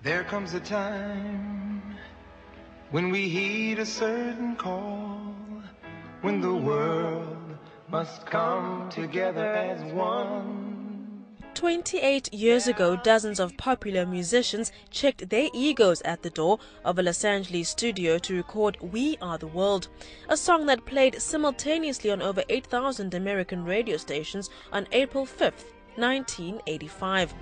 There comes a time when we heed a certain call, when the world must come together as one. 28 years ago, dozens of popular musicians checked their egos at the door of a Los Angeles studio to record We Are the World, a song that played simultaneously on over 8,000 American radio stations on April 5th, 1985.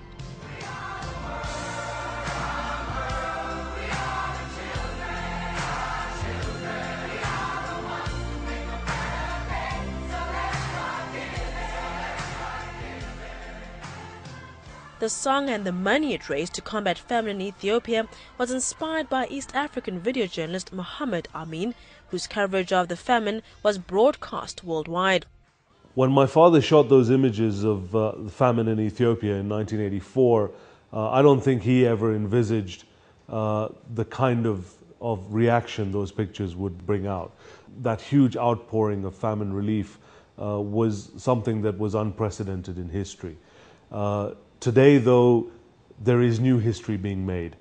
The song and the money it raised to combat famine in Ethiopia was inspired by East African video journalist Muhammad Amin, whose coverage of the famine was broadcast worldwide. When my father shot those images of the famine in Ethiopia in 1984, I don't think he ever envisaged the kind of reaction those pictures would bring out. That huge outpouring of famine relief was something that was unprecedented in history. Today, though, there is new history being made.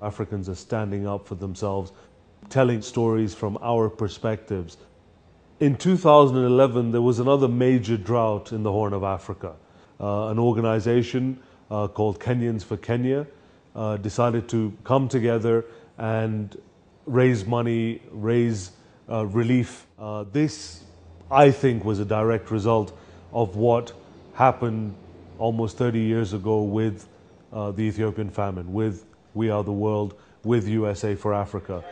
Africans are standing up for themselves, telling stories from our perspectives. In 2011, there was another major drought in the Horn of Africa. An organization called Kenyans for Kenya decided to come together and raise money, raise relief. This, I think, was a direct result of what happened almost 30 years ago with the Ethiopian famine, with We Are the World, with USA for Africa.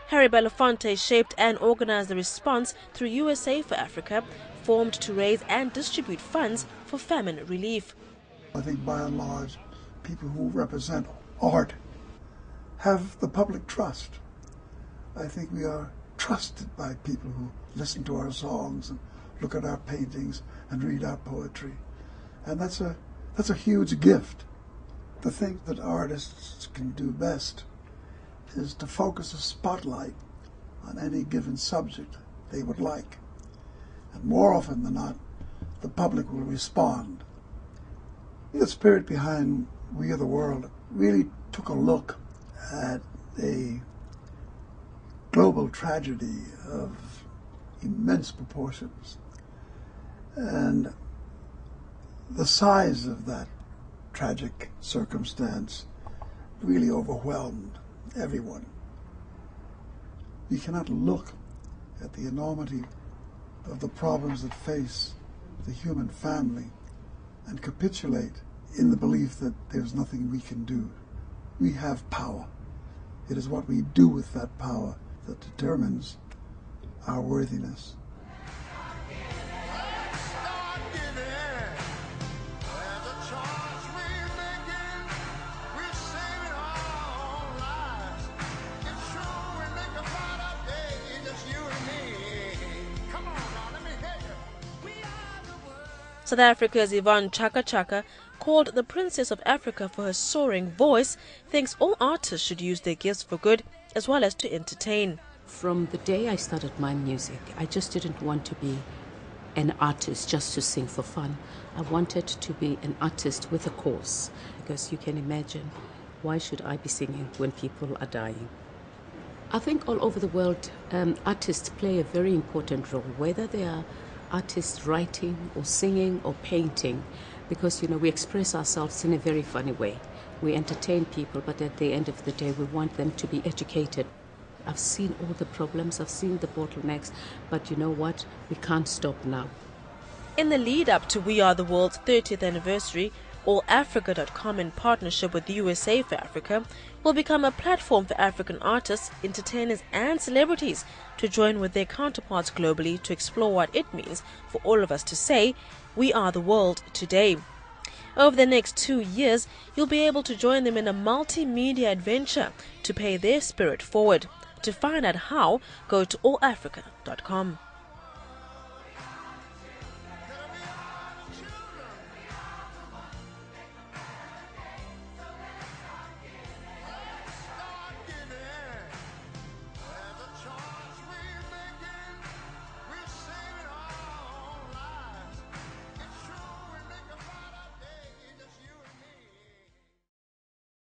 Harry Belafonte shaped and organized the response through USA for Africa, formed to raise and distribute funds for famine relief. I think by and large, people who represent art have the public trust. I think we are trusted by people who listen to our songs and look at our paintings and read our poetry. And that's a huge gift. The thing that artists can do best is to focus a spotlight on any given subject they would like. And more often than not, the public will respond. The spirit behind We Are the World really took a look at a global tragedy of immense proportions. And the size of that tragic circumstance really overwhelmed everyone. We cannot look at the enormity of the problems that face the human family and capitulate in the belief that there's nothing we can do. We have power. It is what we do with that power that determines our worthiness. South Africa's Yvonne Chaka, called the Princess of Africa for her soaring voice, thinks all artists should use their gifts for good as well as to entertain. From the day I started my music, I just didn't want to be an artist just to sing for fun. I wanted to be an artist with a cause, because you can imagine, why should I be singing when people are dying? I think all over the world, artists play a very important role, whether they are artists writing or singing or painting, because we express ourselves in a very funny way. We entertain people, but at the end of the day we want them to be educated. I've seen all the problems, I've seen the bottlenecks, but you know what? We can't stop now. In the lead up to We Are the World's 30th anniversary, AllAfrica.com, in partnership with USA for Africa, will become a platform for African artists, entertainers and celebrities to join with their counterparts globally to explore what it means for all of us to say, we are the world today. Over the next 2 years, you'll be able to join them in a multimedia adventure to pay their spirit forward. To find out how, go to allafrica.com.